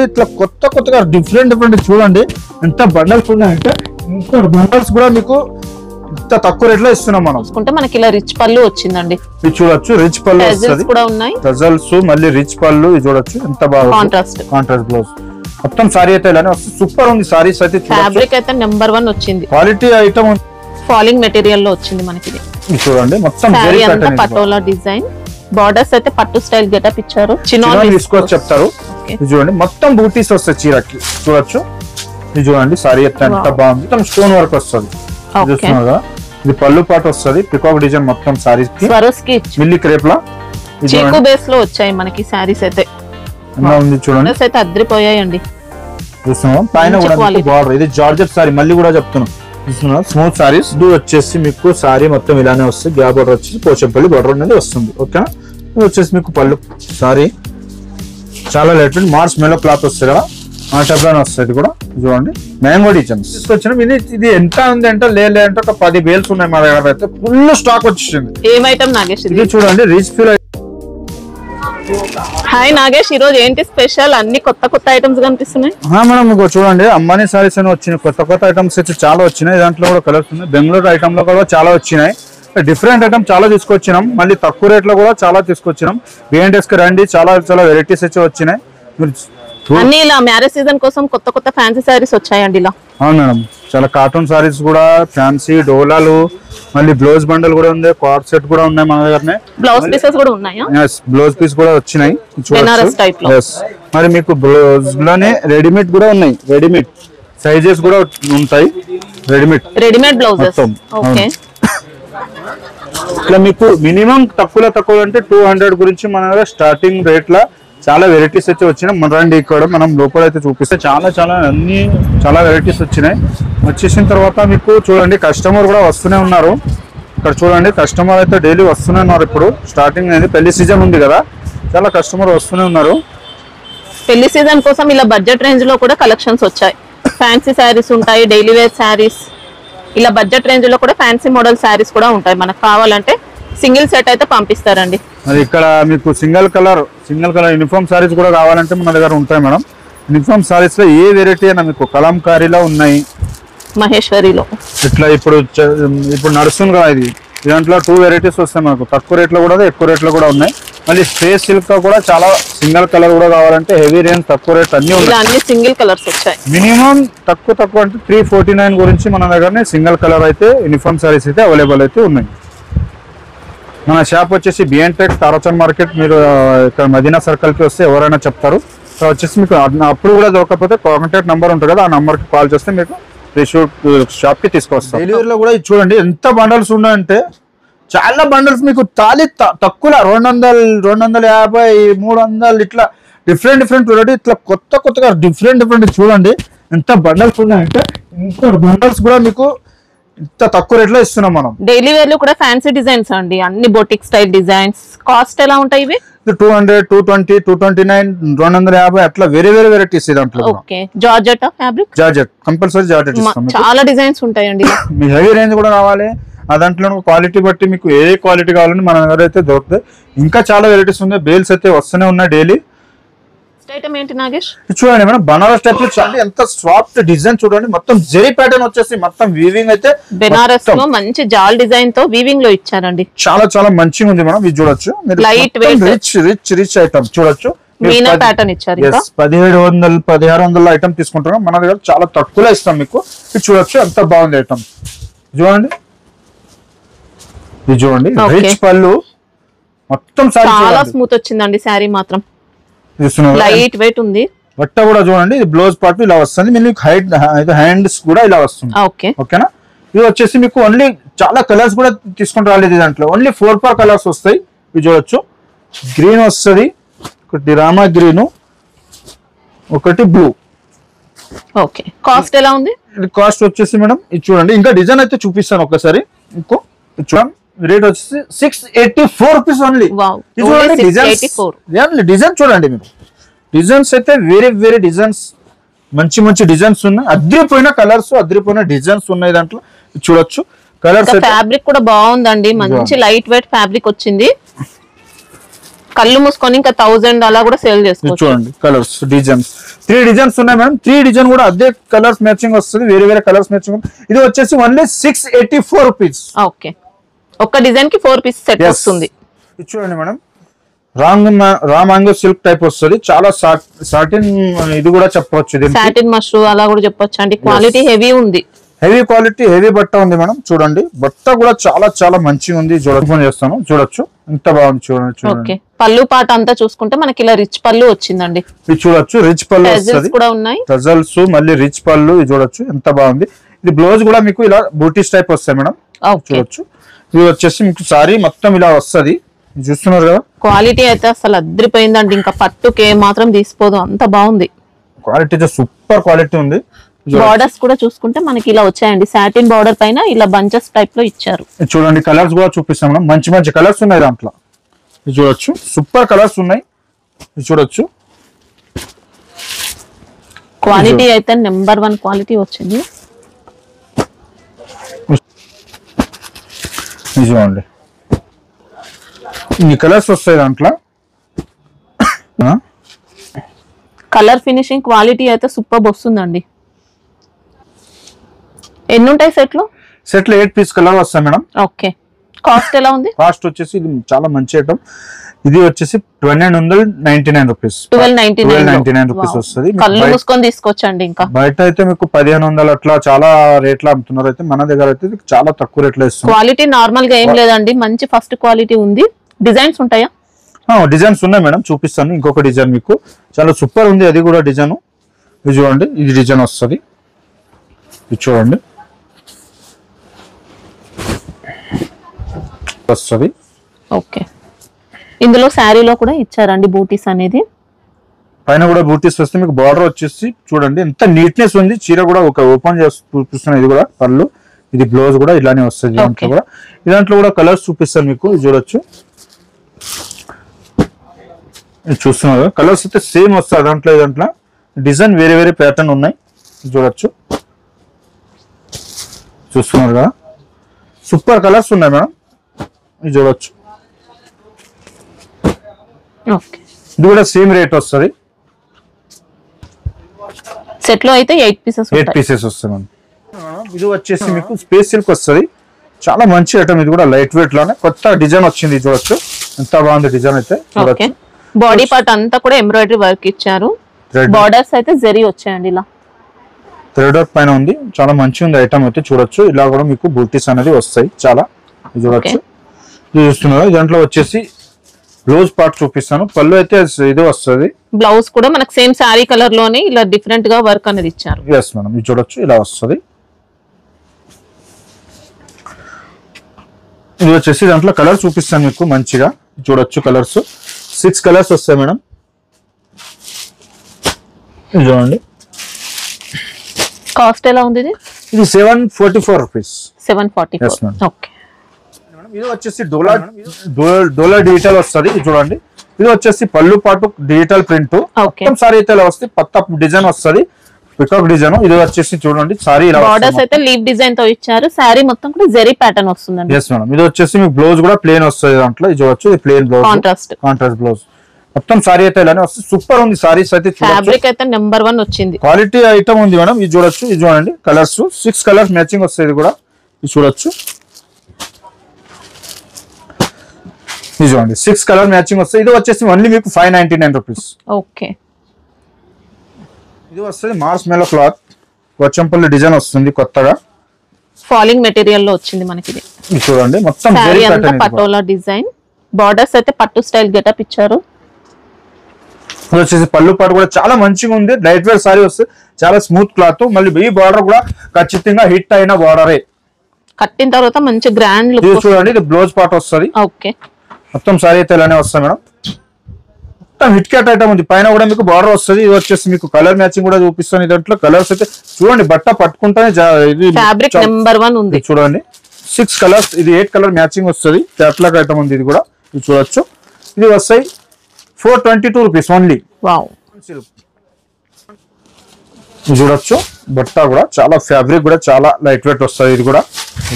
ఇట్లా కొత్తగా డిఫరెంట్ చూడండి ఎంత బండల్స్ ఉన్నాయంటే ఇంత బండల్స్ కూడా మీకు ఇంత తక్కువ రేట్లో ఇస్తున్నాం మనం. మనకి ఇలా రిచ్ పళ్ళు వచ్చిందండి, ఇది చూడొచ్చు. రిచ్ పళ్ళు వస్తుంది కూడా ఉన్నాయి, టజల్స్ మళ్ళీ రిచ్ పళ్ళు. ఇది చూడొచ్చు ఎంత బాగా కాంట్రాస్ట్ బ్లౌజ్. మొత్తం సారీ అయితే ఇలానే వస్తుంది. సూపర్ ఉంది సారీస్ అయితే. ఫ్యాబ్రిక్ అయితే నెంబర్ 1 వచ్చింది, క్వాలిటీ ఐటమ్ ఫాలింగ్ మెటీరియల్ లో వచ్చింది మనకి. ఇది చూడండి మొత్తం పటోలా డిజైన్, బార్డర్స్ అయితే పట్టు స్టైల్ గెటప్ ఇచ్చారు. చిన్న తీసుకోవచ్చు చెప్తారు. ఇది చూడండి మొత్తం బూటీస్ వస్తాయి చీరకి. చూడొచ్చు ఇది చూడండి సారీ అయితే ఎంత బాగుంది. మొత్తం స్టోన్ వర్క్ వస్తుంది. ఇది పళ్ళు పాటు వస్తుంది, పికాక్ డిజైన్ మొత్తం సారీస్ కి మిల్లీ క్రేప్ లా చీకు బేస్ లో వచ్చాయి మనకి సారీస్ అయితే. చూడండి అయితే అద్రిపోయాయండి. చూస్తున్నాం పైన కూడా బార్డర్. ఇది జార్జెట్ సారీ మళ్ళీ కూడా చెప్తున్నాం. చూస్తున్నాం స్మూత్ సారీస్. ఇది వచ్చేసి మీకు సారీ మొత్తం ఇలానే వస్తుంది. గ్యాప్ బార్డర్ వచ్చేసి పోచంపల్లి బార్డర్ అనేది వస్తుంది. ఓకేనా. ఇది వచ్చేసి మీకు పళ్ళు సారీ చాలా లైట్ మార్స్ మెలో క్లాత్ వస్తుంది కదా, ఆ టైప్ లోనే వస్తుంది కూడా. చూడండి మ్యాంగో డిజైన్స్ తీసుకొచ్చినాం. ఇది ఎంత ఉంది అంటే లేదంటే ఒక 10 బేల్స్ ఉన్నాయి మా దగ్గర అయితే. ఫుల్ స్టాక్ వచ్చేసింది. ఇది చూడండి రిచ్ ఫీల్. హాయ్ నాగేష్, ఈ రోజు ఏంటి స్పెషల్? అన్ని కొత్త ఐటమ్స్ కనిపిస్తున్నాయి. మేడం మీకు చూడండి అంబానీ సారీస్ అని వచ్చినాయి. కొత్త ఐటమ్స్ అయితే చాలా వచ్చినాయి. దాంట్లో కూడా కలర్స్ ఉన్నాయి. బెంగళూరు ఐటమ్ లో కూడా చాలా వచ్చినాయి. డిఫరెంట్ ఐటమ్ చాలా తీసుకొచ్చినాం. మళ్ళీ తక్కువ రేట్ లో కూడా చాలా తీసుకొచ్చినాం. బిఎన్ఎస్ కి రండి, చాలా వెరైటీస్ అయితే వచ్చినాయి. అన్ని ఇలా మ్యారేజ్ సీజన్ కోసం కొత్త ఫ్యాన్సీ సారీస్ వచ్చాయండి ఇలా. అవును మేడం, చాలా కార్టూన్ సారీస్ కూడా, ఫ్యాన్సీ డోలాలు, మళ్ళీ బ్లౌజ్ బండల్ కూడా ఉంది, కార్డ్ సెట్ కూడా ఉన్నాయి మన దగ్గరనే. బ్లౌజ్ పీసెస్ కూడా ఉన్నాయా? బ్లౌజ్ పీస్ కూడా వచ్చినాయి. మరి మీకు బ్లౌజ్ లోనే రెడీమేడ్ కూడా ఉన్నాయి. రెడీమేడ్ సైజెస్ కూడా ఉంటాయి. Readymade blouses. ఓకే. ఇట్లా మీకు మినిమం తక్కువ అంటే 200 గురించి మన దగ్గర స్టార్టింగ్ రేట్ లా చాలా వెరైటీస్ అయితే వచ్చినాయి. రండి ఇక్కడ మనం లోపల అయితే చూపిస్తే చాలా వెరైటీస్ వచ్చినాయి. వచ్చేసిన తర్వాత మీకు చూడండి కస్టమర్ కూడా వస్తూనే ఉన్నారు. ఇక్కడ చూడండి కస్టమర్ అయితే డైలీ వస్తూనే ఉన్నారు. ఇప్పుడు స్టార్టింగ్ అనేది పెళ్లి సీజన్ ఉంది కదా, చాలా కస్టమర్ వస్తూనే ఉన్నారు. పెళ్లి సీజన్ కోసం ఇలా బడ్జెట్ రేంజ్ లో కూడా కలెక్షన్స్ వచ్చాయి. ఫ్యాన్సీ శారీస్ ఉంటాయి, డైలీ వేర్ శారీస్, ఇలా బడ్జెట్ రేంజ్ లో కూడా ఫ్యాన్సీ మోడల్ శారీస్ కూడా ఉంటాయి. మనకు కావాలంటే సింగిల్ సెట్ అయితే పంపిస్తారండి. మరి ఇక్కడ మీకు సింగిల్ కలర్ యూనిఫామ్ సారీస్ కూడా కావాలంటే మన దగ్గర ఉంటాయి మేడం. యూనిఫామ్ సారీస్ లో ఏ వెరైటీ అయినా మీకు కలంకారీలో ఉన్నాయి, మహేశ్వరిలో ఇట్లా ఇప్పుడు నడుస్తుంది కదా. ఇది దాంట్లో 2 వెరైటీస్ వస్తాయి మనకు. తక్కువ రేట్లో కూడా ఎక్కువ రేట్లో కూడా ఉన్నాయి. మళ్ళీ స్పేస్ సిల్క్ కూడా చాలా సింగిల్ కలర్ కూడా కావాలంటే హెవీ రేంజ్ తక్కువ రేట్ అన్ని సింగిల్ కలర్స్ వచ్చాయి. మినిమం తక్కువ అంటే 349 గురించి మన దగ్గరనే సింగిల్ కలర్ అయితే యూనిఫామ్ సారీస్ అయితే అవైలబుల్ అయితే ఉన్నాయి. మన షాప్ వచ్చేసి బిఎన్టెక్ తారాచంద్ మార్కెట్. మీరు ఇక్కడ మదీనా సర్కిల్ కి వస్తే ఎవరైనా చెప్తారు. వచ్చేసి మీకు అప్పుడు కూడా దొరకకపోతే కాంటాక్ట్ నెంబర్ ఉంటుంది కదా, ఆ నెంబర్ కి కాల్ చేస్తే మీకు షాప్ కి తీసుకొస్తాం. డెలివరీలో కూడా చూడండి ఎంత బండల్స్ ఉన్నాయంటే చాలా బండల్స్ మీకు తక్కువ 200, 250, 300 ఇట్లా డిఫరెంట్ వెరైటీ. ఇట్లా కొత్తగా డిఫరెంట్ చూడండి ఎంత బండల్స్ ఉన్నాయంటే ఇంత బండల్స్ కూడా మీకు ఇంత తక్కువ రేట్లో ఇస్తున్నాం మనం. డైలీ వేర్ లో కూడా ఫ్యాన్సీ డిజైన్స్ అండి, అన్ని బొటిక్ స్టైల్ డిజైన్స్. కాస్ట్ ఎలా ఉంటాయి ఇవి? 200, 220, 229, 250 అట్లా వేరే వెరైటీస్. దాంట్లో okay. Georgette fabric, georgette compulsory georgette ఇస్తాం. చాలా డిజైన్స్ ఉంటాయండి. మీ హెవీ రేంజ్ కూడా కావాలి, ఆ దాంట్లో క్వాలిటీ బట్టి మీకు ఏ క్వాలిటీ కావాలని మన దగ్గర అయితే దొరుకుతాయి. ఇంకా చాలా వెరైటీస్ ఉన్నాయి. బేల్స్ అయితే వస్తూనే ఉన్నాయి డైలీ. చూడండి మేడం బనారస్ టైప్ లో చూడండి ఎంత సాఫ్ట్ డిజైన్. చూడండి మొత్తం జెరీ ప్యాటర్న్ వచ్చేసి మొత్తం వీవింగ్ అయితే బనారస్ లో మంచి జాల్ డిజైన్ తో వీవింగ్ లో ఇచ్చారండి. చాలా మంచిగా ఉంది మేడం. ఇది చూడొచ్చు, లైట్ వెయిట్ రిచ్ ఐటమ్ చూడొచ్చు. మీనా ప్యాటర్న్ ఇచ్చారు. 1700, 1600 ఐటమ్ తీసుకుంటున్నాం మన దగ్గర. చాలా తక్కువలో ఇస్తాం మీకు. ఇది చూడొచ్చు ఎంత బాగుంది ఐటమ్. చూడండి ఇది చూడండి రిచ్ పళ్ళు మొత్తం చాలా స్మూత్ వచ్చిందండి. శారీ మాత్రం లైట్ వెయిట్ ఉంది. బట్ట కూడా చూడండి ఇది బ్లౌజ్ పార్ట్ ఇలా వస్తుంది. మీకు హ్యాండ్స్ కూడా ఇలా వస్తుంది. ఓకేనా. ఇది వచ్చేసి మీకు ఓన్లీ చాలా కలర్స్ కూడా తీసుకుంటూ రాలేదు. దాంట్లో ఓన్లీ 4 కలర్స్ వస్తాయి. ఇది చూడొచ్చు. గ్రీన్ వస్తుంది, ఒకటి రామా గ్రీన్, ఒకటి బ్లూ. ఓకే. కాస్ట్ ఎలా ఉంది? కాస్ట్ వచ్చేసి మేడం ఇది చూడండి, ఇంకా డిజైన్ అయితే చూపిస్తాను ఒకసారి. ఇంకో చూడండి రేట్ వచ్చేసి 684 రూపీస్ ఓన్లీ. డిజైన్ చూడండి మీరు. డిజైన్స్ అయితే వేరే డిజైన్స్, మంచి డిజైన్స్ ఉన్నాయి. అద్రిపోయిన కలర్స్, అద్రిపోయిన డిజైన్స్ ఉన్నాయి దాంట్లో. చూడొచ్చు కలర్స్. ఫ్యాబ్రిక్ కూడా బాగుందండి, మంచి లైట్ వెయిట్ ఫ్యాబ్రిక్ వచ్చింది. కళ్ళు మూసుకొని ఇంకా 1000 అలా కూడా సేల్ ఇది చేసుకోవచ్చు. చూడండి కలర్స్ డిజైన్స్ 3 డిజైన్స్ ఉన్నాయి మేడం. 3 డిజైన్ కూడా అదే కలర్స్ మ్యాచింగ్ వస్తుంది, వేరే వేరే కలర్స్ మ్యాచింగ్. ఇది వచ్చేసి ఓన్లీ 684 రూపీస్. ఓకే, ఒక్క డిజైన్ కి 4 పీస్ సెట్ వస్తుంది. ఇది చూడండి madam, raw mango silk type వస్తుంది, చాలా సాటిన్ ఇది కూడా చెప్పవచ్చు. సాటిన్ మష్రూ అలా కూడా చెప్పొచ్చు అండి. క్వాలిటీ హెవీ ఉంది, హెవీ క్వాలిటీ హెవీ బట్ట ఉంది మేడం. చూడండి బట్ట కూడా చాలా చాలా మంచిగా ఉంది. ఓపెన్ చేస్తాను, చూడొచ్చు ఎంత బాగుంది. చూడండి ఓకే, పళ్ళు పాట అంతా చూసుకుంటే మనకి ఇలా రిచ్ పళ్ళు వచ్చిందండి. ఇది చూడొచ్చు, రిచ్ పళ్ళు వస్తుంది కూడా ఉన్నాయి, టజల్స్ మళ్ళీ రిచ్ పళ్ళు. ఇది చూడొచ్చు ఎంత బాగుంది. ఇది బ్లౌజ్ కూడా మీకు ఇలా బూటీస్ టైప్ వస్తాయి మేడం. చూడొచ్చు, ఇది వచ్చేసి మీకు సారీ మొత్తం ఇలా వస్తుంది, చూస్తున్నారు కదా. క్వాలిటీ అయితే అసలు అద్రిపోయిందండి, ఇంకా పట్టుకే మాత్రం తీసిపోదు, అంత బాగుంది. క్వాలిటీ అయితే సూపర్ క్వాలిటీ ఉంది. బార్డర్స్ కూడా చూసుకుంటే మనకి ఇలా వచ్చాయండి, సాటిన్ బార్డర్ పైన ఇలా బంచెస్ టైప్ లో ఇచ్చారు. చూడండి కలర్స్ కూడా చూపిస్తాం మేడం, మంచి మంచి కలర్స్ ఉన్నాయి దాంట్లో. ఇది చూడొచ్చు, సూపర్ కలర్స్ ఉన్నాయి. ఇది చూడొచ్చు, క్వాలిటీ అయితే నెంబర్ 1 క్వాలిటీ వచ్చింది. ఇది చూడండి, ఈ కలర్స్ వస్తాయి దాంట్లో. కలర్ ఫినిషింగ్ క్వాలిటీ అయితే సూపర్ వస్తుందండి. ఎన్ని ఉంటాయి సెట్లు? సెట్లు 8 పీస్ కలర్ వస్తాయి మేడం. ఓకే, కాస్ట్ ఎలా ఉంది? కాస్ట్ వచ్చేసి ఇది చాలా మంచి ఐటమ్. ఇది వచ్చేసి 1299 రూపీస్. 1299 రూపీస్ వస్తుంది. కళ్ళు మూసుకొని తీసుకోవచ్చండి. ఇంకా బయట అయితే మీకు 1500 అట్లా చాలా రేట్లు అమ్ముతున్నారు, అయితే మన దగ్గర అయితే చాలా తక్కువ రేట్లో ఇస్తుంది. క్వాలిటీ నార్మల్ గా ఏం లేదండి, మంచి ఫస్ట్ క్వాలిటీ ఉంది. డిజైన్స్ ఉంటాయా? డిజైన్స్ ఉన్నాయి మేడం, చూపిస్తాను. ఇంకొక డిజైన్ మీకు చాలా సూపర్ ఉంది, అది కూడా డిజైన్. ఇది చూడండి, ఇది డిజైన్ వస్తుంది. ఇది చూడండి వస్తుంది. ఓకే, ఇందులో శారీలో కూడా ఇచ్చారండి బూటీస్ అనేది. పైన కూడా బూటీస్ వస్తే మీకు బార్డర్ వచ్చేసి చూడండి ఎంత నీట్నెస్ ఉంది. చీర కూడా ఒక ఓపెన్ చేసి చూపిస్తున్నాను. ఇది కూడా పళ్ళు, ఇది బ్లౌజ్ కూడా ఇలానే వస్తుంది. దాంట్లో కూడా దాంట్లో కూడా కలర్స్ చూపిస్తాను మీకు. ఇది చూడొచ్చు, చూస్తున్నారు కలర్స్ అయితే సేమ్ వస్తాయి దాంట్లో. దాంట్లో డిజైన్ వేరే వేరే ప్యాటర్న్ ఉన్నాయి. చూడొచ్చు, చూస్తున్నారు కదా, సూపర్ కలర్స్ ఉన్నాయి మేడం. ఇది చూడొచ్చు, ఇది కూడా సేమ్ రేట్ వస్తుంది. సెట్ లో అయితే 8 పీసెస్ వస్తాయి మేడం. ఇది వచ్చేసి మీకు స్పేస్ సిల్క్ వస్తుంది, చాలా మంచి ఐటమ్. ఇది కూడా లైట్ వెయిట్ లోనే కొత్త డిజైన్ వచ్చింది. చూడొచ్చు ఎంత బాగుంది డిజైన్ అయితే. చూడొచ్చు, బాడీ పార్ట్ అంతా కూడా ఎంబ్రాయిడరీ వర్క్ ఇచ్చారు. బార్డర్స్ అయితే జరీ వచ్చాయండి, ఇలా థ్రెడ్ వర్క్ పైన ఉంది. చాలా మంచి ఉంది ఐటమ్ అయితే. చూడొచ్చు, ఇలా కూడా మీకు బూటీస్ అనేది వస్తాయి చాలా. చూడొచ్చు, ఇది చూస్తున్నారు. దాంట్లో వచ్చేసి బ్లౌజ్ పార్ట్ చూపిస్తాను. పళ్ళు అయితే ఇది వస్తుంది. బ్లౌజ్ కూడా మనకు సేమ్ సారీ కలర్ లోనే ఇలా డిఫరెంట్ గా వర్క్ అనేది ఇచ్చారు. ఎస్ మేడం, ఇది చూడొచ్చు ఇలా వస్తుంది. ఇది వచ్చేసి దాంట్లో కలర్ చూపిస్తాను మీకు మంచిగా. చూడొచ్చు, కలర్స్ 6 కలర్స్ వస్తాయి మేడం. ఇది చూడండి, కాస్ట్ ఎలా ఉంది? ఇది 744 రూపీస్. 744. ఓకే, ఇది వచ్చేసి డోలా డిజిటల్ వస్తుంది. ఇది చూడండి, ఇది వచ్చేసి పళ్ళు పాటు డిజిటల్ ప్రింట్. మొత్తం సారీ అయితే ఇలా వస్తుంది, కొత్త డిజైన్ వస్తుంది, పికాక్ డిజైన్. ఇది వచ్చేసి చూడండి సారీ ఇలా బార్డర్స్ అయితే లీఫ్ డిజైన్ తో ఇచ్చారు. సారీ మొత్తం కూడా జరీ ప్యాటర్న్ వస్తుందండి. ఎస్ మేడం, ఇది వచ్చేసి మీకు బ్లౌజ్ కూడా ప్లేన్ వస్తుంది దాంట్లో. ఇది చూడొచ్చు, ఇది ప్లేన్ బ్లౌజ్, కాంట్రాస్ట్ బ్లౌజ్. మొత్తం సారీ అయితే ఇలానే వస్తుంది. సూపర్ ఉంది సారీస్ అయితే. ఫ్యాబ్రిక్ అయితే నెంబర్ 1 వచ్చింది, క్వాలిటీ ఐటమ్ ఉంది మేడం. ఇది చూడొచ్చు, ఇది చూడండి కలర్స్ 6 కలర్స్ మ్యాచింగ్ వస్తాయి. ఇది కూడా ఇది చూడొచ్చు, ఇది చూడండి 6 కలర్ మ్యాచింగ్ వస్తాయి. ఇది వచ్చేసి ఓన్లీ మీకు 599 రూపీస్. ఓకే, ఇది వస్తుంది మార్స్ మెలో క్లాత్, వచ్చంపల్లి డిజైన్ వస్తుంది కొత్తగా. ఫాలింగ్ మెటీరియల్ లో వచ్చింది మనకి. ఇది చూడండి మొత్తం zari pattern, patola design. Borders అయితే పట్టు స్టైల్ గెటప్ ఇచ్చారు. ఇది వచ్చేసి పళ్ళు పాటు కూడా చాలా మంచిగా ఉంది. లైట్ వెయిట్ సారీ వస్తుంది, చాలా స్మూత్ క్లాత్. మళ్ళీ ఈ బార్డర్ కూడా ఖచ్చితంగా హిట్ అయిన బార్డరే. కట్టిన తర్వాత మంచి గ్రాండ్ లుక్. చూడండి, ఇది బ్లౌజ్ పార్ట్ వస్తుంది. ఓకే, మొత్తం సారీ అయితే ఇలానే వస్తాయి మేడం. మొత్తం హిట్ క్యాట్ ఐటమ్ ఉంది. పైన కూడా మీకు బార్డర్ వస్తుంది. ఇది వచ్చేసి మీకు కలర్ మ్యాచింగ్ కూడా చూపిస్తాను. దాంట్లో కలర్స్ అయితే చూడండి, బట్ట పట్టుకుంటానే ఇది ఫ్యాబ్రిక్ నెంబర్ 1 ఉంది. చూడండి 6 కలర్స్, ఇది 8 కలర్ మ్యాచింగ్ వస్తుంది. క్యాట్లాగ్ ఐటమ్ ఉంది ఇది కూడా. ఇది చూడొచ్చు, ఇది వస్తాయి 422 రూపీస్ ఓన్లీ. చూడొచ్చు, బట్ట కూడా చాలా ఫ్యాబ్రిక్ కూడా చాలా లైట్ వెయిట్ వస్తుంది. ఇది కూడా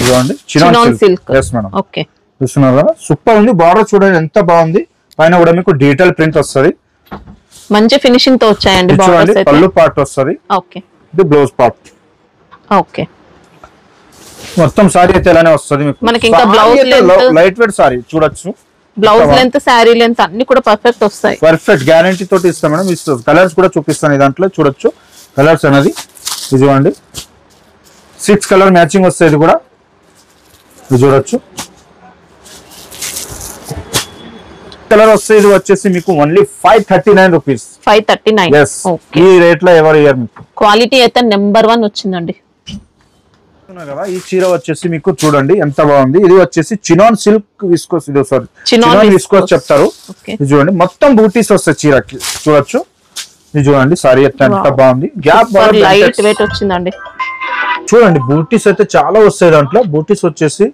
చూడండి, chinon silk. Yes madam, okay, చూస్తున్నారు కదా, సూపర్ ఉంది. బార్డర్ చూడండి ఎంత బాగుంది. పైన కూడా మీకు డిజిటల్ ప్రింట్ వస్తుంది. మంచి ఫినిషింగ్ తో వచ్చాయండి బార్డర్స్ అయితే. పళ్ళు పార్ట్ వస్తుంది. ఓకే. ఇది బ్లౌజ్ పార్ట్. ఓకే. మొత్తం సారీ అయితే ఇలానే వస్తుంది మీకు. మనకి ఇంకా blouse length light weight sorry చూడొచ్చు. బ్లౌజ్ లెంత్, సారీ లెంత్ అన్ని కూడా పర్ఫెక్ట్ వస్తాయి. పర్ఫెక్ట్ గ్యారంటీ తోటి ఇస్తాం మేడం. కలర్స్ కూడా చూపిస్తాను దాంట్లో చూడొచ్చు. కలర్స్ అనేది ఇది చూడండి 6 కలర్ మ్యాచింగ్ వస్తాయి. ఇది కూడా ఇది చూడొచ్చు. కలర్ వస్తాయి. ఇది వచ్చేసి మీకు ఓన్లీ 539 రూపీస్. 539. ఈ రేట్ లో ఎవరు ఇయర్ మీకు. క్వాలిటీ అయితే నెంబర్ 1 వచ్చిందండి కదా. ఈ చీర వచ్చేసి మీకు చూడండి ఎంత బాగుంది. ఇది వచ్చేసి చినాన్ సిల్క్ విస్కోస్. ఇది సారీ చినాన్ విస్కోస్ చెప్తారు. ఇది చూడండి మొత్తం బూటీస్ వస్తాయి చీరకి చూడొచ్చు. ఇది చూడండి సారీ ఎంత బాగుంది. గ్యాప్ లైట్ వెయిట్ వచ్చిందండి. చూడండి బూటీస్ అయితే చాలా వస్తాయి దాంట్లో. బూటీస్ వచ్చేసి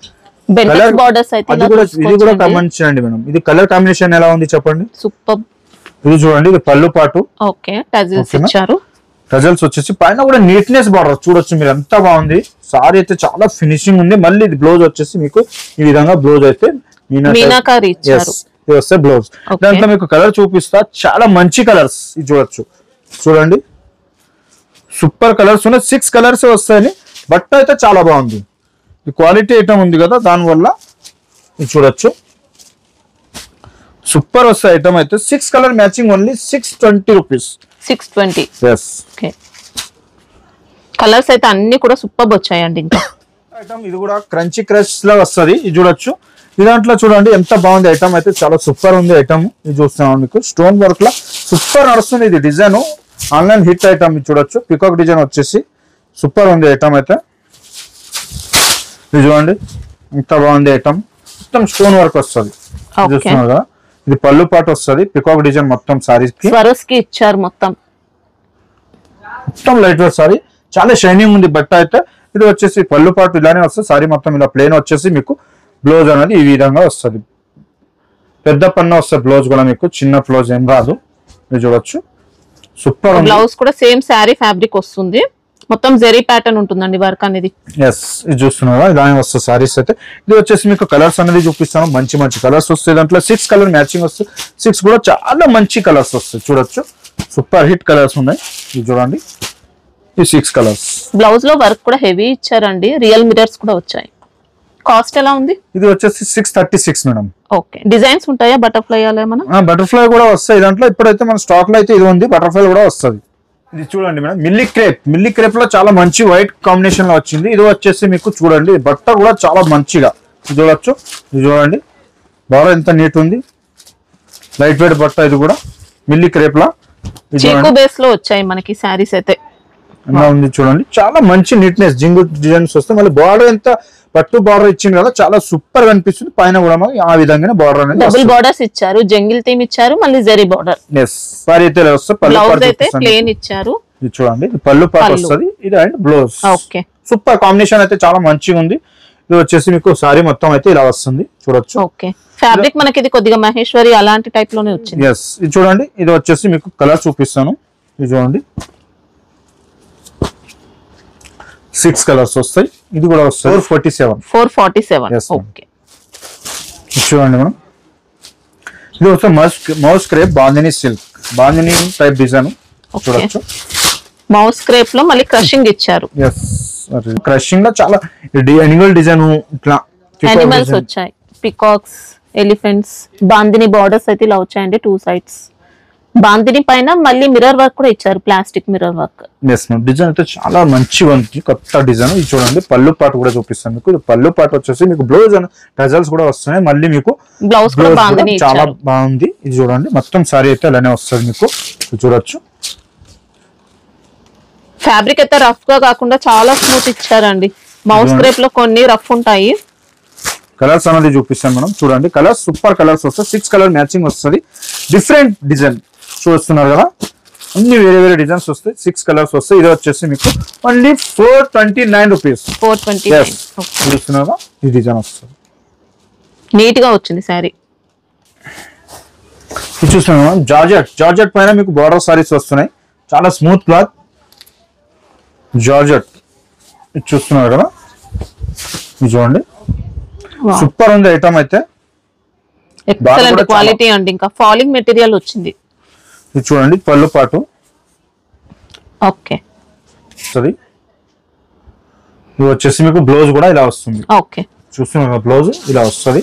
బార్డర్స్ అయితే ఇది కూడా గమనించండి మేడం. ఇది కలర్ కాంబినేషన్ ఎలా ఉంది చెప్పండి. సూపర్. ఇది చూడండి ఇది పళ్ళు పాటు. ఓకే. టజిల్స్ ఇచ్చారు. టజల్స్ వచ్చేసి పైన కూడా నీట్నెస్ బార్డర్ చూడొచ్చు మీరు ఎంత బాగుంది. సారీ అయితే చాలా ఫినిషింగ్ ఉంది. మళ్ళీ ఇది బ్లౌజ్ వచ్చేసి మీకు ఈ విధంగా బ్లౌజ్ అయితే మీనాకారి ఇచ్చారు. ఇది వస్తే బ్లౌజ్. దాంట్లో మీకు కలర్ చూపిస్తా. చాలా మంచి కలర్స్ ఇది చూడొచ్చు. చూడండి సూపర్ కలర్స్ ఉన్నాయి. 6 కలర్స్ వస్తాయని. బట్ట అయితే చాలా బాగుంది. ఈ క్వాలిటీ ఐటమ్ ఉంది కదా దానివల్ల ఇది చూడొచ్చు. సూపర్ వస్తాయి ఐటమ్ అయితే. 6 colour matching only 620 rupees. 620. Okay. Colours అయితే అన్ని కూడా సూపర్ వచ్చాయండి. ఇంకా ఐటమ్ ఇది కూడా క్రంచీ క్రష్ లా వస్తుంది. ఇది చూడొచ్చు. ఈ దాంట్లో చూడండి ఎంత బాగుంది ఐటమ్ అయితే. చాలా సూపర్ ఉంది ఐటమ్. ఇది చూస్తున్నాం మీకు స్టోన్ వర్క్ లా సూపర్ నడుస్తుంది. ఇది డిజైన్ ఆన్లైన్ హిట్ ఐటమ్. ఇది చూడొచ్చు. పికాక్ డిజైన్ వచ్చేసి సూపర్ ఉంది ఐటమ్ అయితే. ఇది చూడండి ఎంత బాగుంది ఐటమ్. మొత్తం స్టోన్ వర్క్ వస్తుంది. చూస్తున్నారు కదా. ఇది పళ్ళు పాటు వస్తుంది. పికాక్ డిజైన్ మొత్తం సారీస్ కి ఇచ్చారు. మొత్తం లైట్ వెయిట్ సారీ. చాలా షైనింగ్ ఉంది బట్ట అయితే. ఇది వచ్చేసి పళ్ళు పాటు ఇలానే వస్తుంది. సారీ మొత్తం ఇలా ప్లేన్ వచ్చేసి మీకు బ్లౌజ్ అనేది ఈ విధంగా వస్తుంది. పెద్ద పన్ను వస్తుంది బ్లౌజ్ కూడా మీకు. చిన్న బ్లౌజ్ ఏం రాదు. ఇది చూడొచ్చు. సూపర్. బ్లౌజ్ కూడా సేమ్ శారీ ఫ్యాబ్రిక్ వస్తుంది. మొత్తం జెరీ ప్యాటర్న్ ఉంటుందండి వర్క్ అనేది. ఇది చూస్తున్నారా ఇలానే వస్తుంది సారీస్ అయితే. ఇది వచ్చేసి మీకు కలర్స్ అనేది చూపిస్తాను. మంచి మంచి కలర్స్ వస్తాయి దాంట్లో. 6 కలర్ మ్యాచింగ్ వస్తుంది. 6 కూడా చాలా మంచి కలర్స్ వస్తాయి చూడొచ్చు. సూపర్ హిట్ కలర్స్ ఉన్నాయి. ఇది చూడండి ఈ 6 కలర్స్. బ్లౌజ్ లో వర్క్ కూడా హెవీ ఇచ్చారండి. రియల్ మిరర్స్ కూడా వచ్చాయి. కాస్ట్ ఎలా ఉంది. ఇది వచ్చేసి 636 మేడం. ఓకే. డిజైన్స్ ఉంటాయా బటర్ఫ్లై అలా ఏమన్నా. బటర్ఫ్లై కూడా వస్తాయి దాంట్లో. ఇప్పుడైతే మన స్టాక్ లో అయితే ఇది ఉంది. బటర్ఫ్లై కూడా వస్తుంది. ఇది చూడండి మేడం మిల్లీ క్రేప్ లో చాలా మంచి వైట్ కాంబినేషన్ లో వచ్చింది. ఇది వచ్చేసి మీకు చూడండి బట్ట కూడా చాలా మంచిగా చూడొచ్చు. ఇది చూడండి బాగా ఎంత నీట్ ఉంది. లైట్ వెయిట్ బట్ట. ఇది కూడా మిల్లీ క్రేప్ లా చీకు బేస్ లో వచ్చాయి మనకి సారీస్ అయితే. ఉంది చూడండి. చాలా మంచి నీట్నెస్ జింగు డిజైన్స్ వస్తాయి. మళ్ళీ బార్డర్ ఎంత పట్టు బార్డర్ ఇచ్చింది కదా చాలా సూపర్ గా అనిపిస్తుంది. పైన కూడా ఆ విధంగానే బార్డర్ అనేది డబుల్ బార్డర్స్ ఇచ్చారు. జంగిల్ థీమ్ ఇచ్చారు. మళ్ళీ జెరీ బార్డర్. సారీ అయితే బ్లౌజ్ అయితే ప్లేన్ ఇచ్చారు. ఇది చూడండి పళ్ళు పాటు వస్తుంది. ఇది and blouse. Okay. Super combination అయితే చాలా మంచిగా ఉంది. ఇది వచ్చేసి మీకు సారీ మొత్తం అయితే ఇలా వస్తుంది చూడొచ్చు. ఓకే. ఫ్యాబ్రిక్ మనకి ఇది కొద్దిగా మహేశ్వరి అలాంటి టైప్ లోనే వచ్చింది. ఇది చూడండి. ఇది వచ్చేసి మీకు కలర్ చూపిస్తాను. ఇది చూడండి 6 కలర్స్ వస్తాయి. ఇది కూడా వస్తాయి. 447. ఓకే. చూడండి మనం. ఇది వస్తే moss crepe bandhani silk bandhani type design చూడొచ్చు. మౌస్ క్రేప్ లో మళ్ళీ క్రషింగ్ ఇచ్చారు. క్రషింగ్ లో చాలా యానిమల్ డిజైన్ ఇట్లా యానిమల్స్ వచ్చాయి. పికాక్స్, ఎలిఫెంట్స్, బాందిని బార్డర్స్ అయితే ఇలా వచ్చాయండి 2 sides. బాందిని పైన మళ్ళీ మిర్రర్ వర్క్ కూడా ఇచ్చారు. Plastic mirror work. డిజైన్ అయితే చాలా మంచిగా ఉంది. కొత్త డిజైన్. ఇది చూడండి పళ్ళు పాటు కూడా చూపిస్తాను మీకు. పళ్ళు పాటు వచ్చేసి మీకు బ్లౌజ్ టజల్స్ కూడా వస్తున్నాయి. మళ్ళీ మీకు బ్లౌజ్ కూడా చాలా బాగుంది. ఇది చూడండి మొత్తం సారీ అయితే అలానే వస్తుంది మీకు. చూడొచ్చు. ఫ్యాబ్రిక్ అయితే రఫ్ గా కాకుండా చాలా స్మూత్ ఇచ్చారండి. మౌస్ క్రేప్ లో కొన్ని రఫ్ ఉంటాయి. కలర్స్ అనేది చూపిస్తాను మనం. చూడండి కలర్స్ సూపర్ కలర్స్ వస్తాయి. 6 కలర్ మ్యాచింగ్ వస్తుంది. డిఫరెంట్ డిజైన్ చూస్తున్నారు కదా. అన్ని వేరే వేరే డిజైన్స్ వస్తాయి. 6 కలర్స్ వస్తాయి. ఇది వచ్చేసి మీకు ఓన్లీ 429 రూపీస్. 429. చూస్తున్నారా ఈ డిజైన్ వస్తుంది. నీట్ గా వచ్చింది సారీ. ఇది చూస్తున్నాం జార్జెట్ పైన మీకు బార్డర్ సారీస్ వస్తున్నాయి. చాలా స్మూత్ క్లాత్ జార్జెట్. ఇది చూస్తున్నారు కదా. ఇది చూడండి సూపర్ ఉంది ఐటమ్ అయితే. ఎక్సలెంట్ క్వాలిటీ అండి, ఇంకా ఫాలింగ్ మెటీరియల్ వచ్చింది. ఇది చూడండి పళ్ళు పాటు ఓకే వస్తుంది. ఇది వచ్చేసి మీకు బ్లౌజ్ కూడా ఇలా వస్తుంది. ఓకే చూస్తున్నారు బ్లౌజ్ ఇలా వస్తుంది.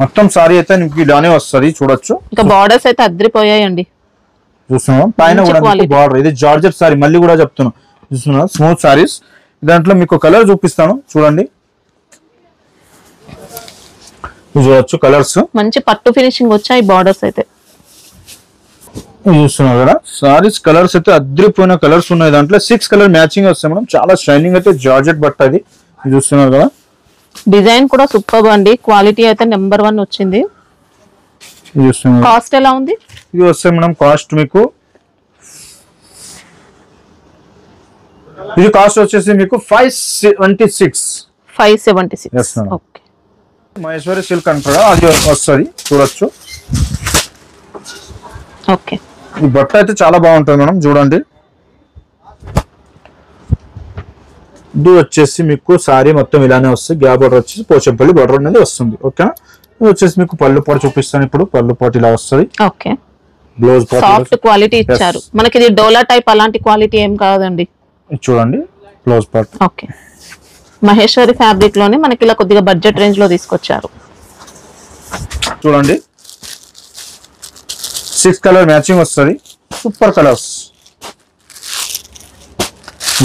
మొత్తం సారీ అయితే మీకు ఇలానే వస్తుంది చూడొచ్చు. ఇంకా బార్డర్స్ అయితే అద్రిపోయాయండి. చూస్తున్నాం పైన కూడా బార్డర్. ఇది జార్జెట్ సారీ మళ్ళీ కూడా చెప్తున్నాం. చూస్తున్నారు స్మూత్ సారీస్. దాంట్లో మీకు కలర్ చూపిస్తాను చూడండి. చూడొచ్చు కలర్స్ మంచి పట్టు ఫినిషింగ్ వచ్చాయి బార్డర్స్ అయితే. చూస్తున్నారు కదా సారీస్ కలర్స్ అయితే అద్రిపోయిన కలర్స్ ఉన్నాయి. దాంట్లో 6 కలర్ మ్యాచింగ్ వస్తాయి మేడం. చాలా షైనింగ్ అయితే జార్జెట్ బట్ట అది. చూస్తున్నారు కదా డిజైన్ కూడా సూపర్ అండి. క్వాలిటీ అయితే నెంబర్ 1 వచ్చింది. కాస్ట్ ఎలా ఉంది? ఇది వస్తాయి మేడం కాస్ట్ మీకు ఇది కాస్ట్ వచ్చేసి మీకు 576. 576. ఓకే మహేశ్వరి సిల్క్ అంటారా అది వస్తుంది చూడొచ్చు. ఓకే ఈ బట్ట అయితే చాలా బాగుంటుంది మేడం చూడండి. ఇది వచ్చేసి మీకు సారీ మొత్తం ఇలానే వస్తుంది. గ్యాప్ బోర్డర్ వచ్చేసి పోచంపల్లి బోర్డర్ అనేది వస్తుంది. ఓకేనా. ఇది వచ్చేసి మీకు పళ్ళు పాటు చూపిస్తాను ఇప్పుడు. పళ్ళు పాటు ఇలా వస్తుంది. ఓకే బ్లౌజ్ పాటు సాఫ్ట్ క్వాలిటీ ఇచ్చారు మనకి. ఇది డోలా టైప్ అలాంటి క్వాలిటీ ఏం కాదండి. చూడండి blouse part. Okay Maheshwari fabric లోనే మనకి ఇలా కొద్దిగా బడ్జెట్ రేంజ్ లో తీసుకొచ్చారు. చూడండి 6 కలర్ మ్యాచింగ్ వస్తుంది. సూపర్ కలర్స్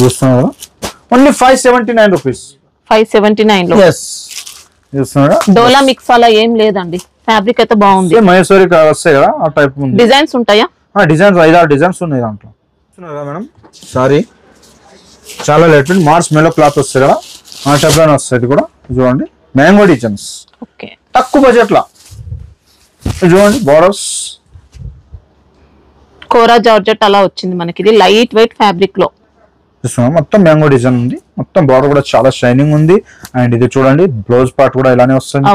చూస్తున్నారు. Only 579 rupees. 579 లో చూస్తున్నారా. డోలా మిక్స్ అలా ఏం లేదండి. ఫ్యాబ్రిక్ అయితే బాగుంది. మహేశ్వరి వస్తాయి కదా ఆ టైప్ ఉంది. డిజైన్స్ ఉంటాయా? డిజైన్స్ 5-6 డిజైన్స్ ఉన్నాయి దాంట్లో. చూస్తున్నారా మేడం సారీ చాలా లైట్ మార్స్ మెలో క్లాత్ వస్తాయి కదా ఆ టైప్ లోనే వస్తుంది కూడా. చూడండి మ్యాంగో డిజైన్స్ ఓకే తక్కువ బడ్జెట్ లా. చూడండి బోర్డర్స్ కోరా జార్జెట్ అలా వచ్చింది మనకి. ఇది లైట్ వెయిట్ ఫ్యాబ్రిక్ లో చూస్తున్నాం. మొత్తం మ్యాంగో డిజైన్ ఉంది. మొత్తం బార్డర్ కూడా చాలా షైనింగ్ ఉంది. అండ్ ఇది చూడండి బ్లౌజ్ పార్ట్ కూడా ఇలానే వస్తుంది.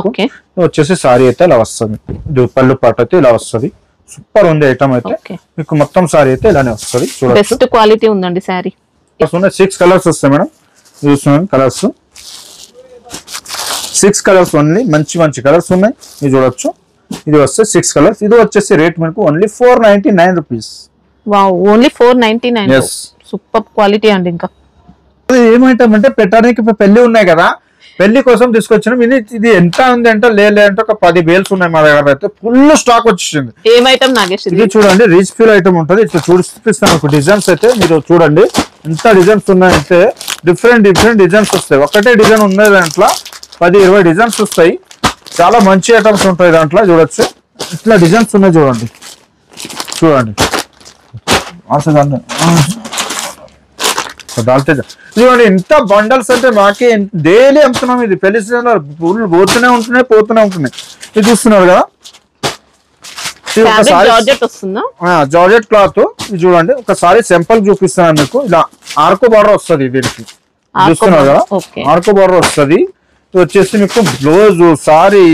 వచ్చేసి సారీ అయితే ఇలా వస్తుంది. ఇది పళ్ళు పార్ట్ అయితే ఇలా వస్తుంది. సూపర్ ఉంది ఐటమ్ అయితే. మీకు మొత్తం సారీ అయితే ఇలానే వస్తుంది. చూడండి బెస్ట్ క్వాలిటీ ఉందండి సారీ. 6 కలర్స్ వస్తాయి మేడం. చూస్తున్నాను కలర్స్ 6 కలర్స్ ఓన్లీ. మంచి మంచి కలర్స్ ఉన్నాయి. ఇది చూడొచ్చు. ఇది వస్తే 6 కలర్స్. ఇది వచ్చేసి రేట్ మనకు only 499 rupees. Wow only 499. Super quality అండి. ఇంకా ఏమైతామంటే పెట్టడానికి పెళ్లి ఉన్నాయి కదా పెళ్లి కోసం తీసుకొచ్చినాం. ఇది ఎంత ఉంది అంటే లేదంటే ఒక 10 బేల్స్ ఉన్నాయి మా దగ్గర అయితే. ఫుల్ స్టాక్ వచ్చేసింది. ఏం ఐటమ్ నాగేష్? ఇది చూడండి రిచ్ ఫీల్ ఐటమ్ ఉంటుంది. ఇట్లా చూపిస్తాను డిజైన్స్ అయితే మీరు చూడండి ఎంత డిజైన్స్ ఉన్నాయంటే డిఫరెంట్ డిజైన్స్ వస్తాయి. ఒకటే డిజైన్ ఉన్నది దాంట్లో 10-20 డిజైన్స్ వస్తాయి. చాలా మంచి ఐటమ్స్ ఉంటాయి దాంట్లో. చూడొచ్చు ఇట్లా డిజైన్స్ ఉన్నాయి. చూడండి చూడండి చూడండి ఎంత బండల్స్ అంటే మాకే డైలీ అమ్ముతున్నాం. ఇది పెళ్లి సీజన్ లో ఫుల్ పోతూనే ఉంటున్నాయి. ఇది చూస్తున్నారు కదా జార్జెట్ క్లాత్. ఇది చూడండి ఒకసారి సింపుల్ చూపిస్తున్నాను మీకు. ఇలా ఆర్కో బార్డర్ వస్తుంది దీనికి. చూస్తున్నారు కదా ఆర్కో బార్డర్ వస్తుంది. ఇది వచ్చేసి మీకు బ్లౌజ్ సారీ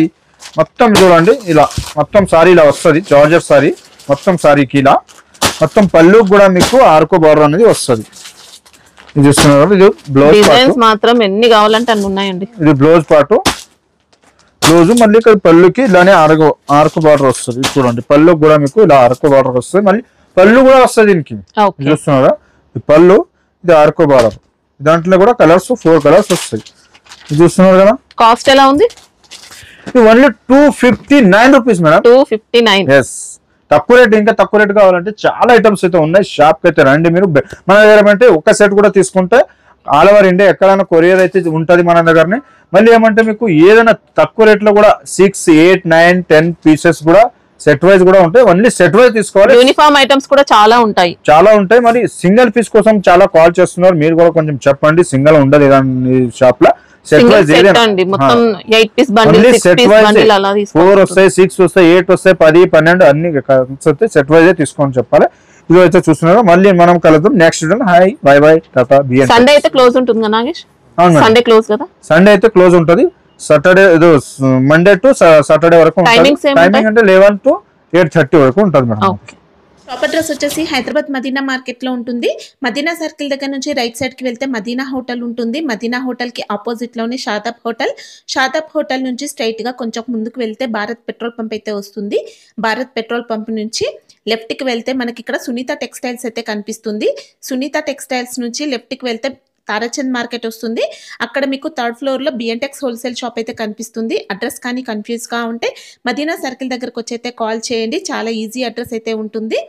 మొత్తం చూడండి ఇలా మొత్తం సారీ ఇలా వస్తుంది. జార్జెట్ సారీ మొత్తం సారీకి ఇలా మొత్తం పళ్ళు కూడా మీకు ఆర్కో బార్డర్ అనేది వస్తుంది. ఇది చూస్తున్నారు. ఇది బ్లౌజ్ డిజైన్స్ మాత్రం ఎన్ని కావాలంటే అన్ని ఉన్నాయండి. ఇది బ్లౌజ్ పార్ట్. బ్లౌజ్ మళ్ళీ ఇక్కడ పళ్ళుకి ఇలానే ఆర్కో బార్డర్ వస్తుంది. చూడండి పళ్ళు కూడా మీకు ఇలా ఆర్కో బార్డర్ వస్తుంది. మళ్ళీ పళ్ళు కూడా వస్తుంది దీనికి. చూస్తున్నారా ఈ పళ్ళు ఇది ఆర్కో బార్డర్. దాంట్లో కూడా కలర్స్ 4 కలర్స్ వస్తాయి. చూస్తున్నారు కదా. కాస్ట్ ఎలా ఉంది? ఇది ఓన్లీ 259 రూపీస్ మేడం. 259. తక్కువ రేట్. ఇంకా తక్కువ రేట్ కావాలంటే చాలా ఐటమ్స్ అయితే ఉన్నాయి. షాప్ కి అయితే రండి మీరు. మన దగ్గర ఏమంటే ఒక సెట్ కూడా తీసుకుంటే ఆల్ ఓవర్ ఇండియా ఎక్కడైనా కొరియర్ అయితే ఉంటది మన దగ్గరనే. మళ్ళీ ఏమంటే మీకు ఏదైనా తక్కువ రేట్ లో కూడా 6, 8, 9, 10 పీసెస్ కూడా సెట్ వైజ్ కూడా ఉంటాయి. ఓన్లీ సెట్ వైజ్ తీసుకోవాలి. యూనిఫామ్ ఐటమ్స్ కూడా చాలా ఉంటాయి. మరి సింగిల్ పీస్ కోసం చాలా కాల్ చేస్తున్నారు. మీరు కూడా కొంచెం చెప్పండి. సింగిల్ ఉండదు షాప్ లో. సెట్ వైజ్ అండి మొత్తం 8 పీస్ బండిల్ 6 పీస్ బండిల్ అలా తీసుకోండి. 4 వస్తాయి, 6 వస్తాయి, 8 వస్తాయి, 10, 12 అన్ని సెట్ వైజ్ తీసుకొని చెప్పాలి. ఇది అయితే చూస్తున్నారు. మళ్ళీ మనం కలుద్దాం next video. Hi bye by Tata. Sunday అయితే క్లోజ్ ఉంటుంది కదా నాగేష్? సండే క్లోజ్ కదా. సండే అయితే క్లోజ్ ఉంటుంది. సాటర్డే మండే టు సాటర్డే వరకు ఉంటుంది. టైమింగ్ అంటే 11 to 8:30 వరకు ఉంటుంది మేడం. షాప్ అడ్రస్ వచ్చేసి హైదరాబాద్ మదీనా మార్కెట్ లో ఉంటుంది. మదీనా సర్కిల్ దగ్గర నుంచి రైట్ సైడ్ కి వెళ్తే మదీనా హోటల్ ఉంటుంది. మదీనా హోటల్ కి ఆపోజిట్ లోనే షాదాబ్ హోటల్. షాదాబ్ హోటల్ నుంచి స్ట్రైట్ గా కొంచెం ముందుకు వెళ్తే భారత్ పెట్రోల్ పంప్ అయితే వస్తుంది. భారత్ పెట్రోల్ పంప్ నుంచి లెఫ్ట్ కి వెళ్తే మనకి ఇక్కడ సునీత టెక్స్టైల్స్ అయితే కనిపిస్తుంది. సునీత టెక్స్టైల్స్ నుంచి లెఫ్ట్ కి వెళ్తే తారాచంద్ మార్కెట్ వస్తుంది. అక్కడ మీకు థర్డ్ ఫ్లోర్ లో బిఎన్టెక్స్ హోల్సేల్ షాప్ అయితే కనిపిస్తుంది. అడ్రస్ కానీ కన్ఫ్యూజ్ గా ఉంటే మదీనా సర్కిల్ దగ్గరకు వచ్చి అయితే కాల్ చేయండి. చాలా ఈజీ అడ్రస్ అయితే ఉంటుంది.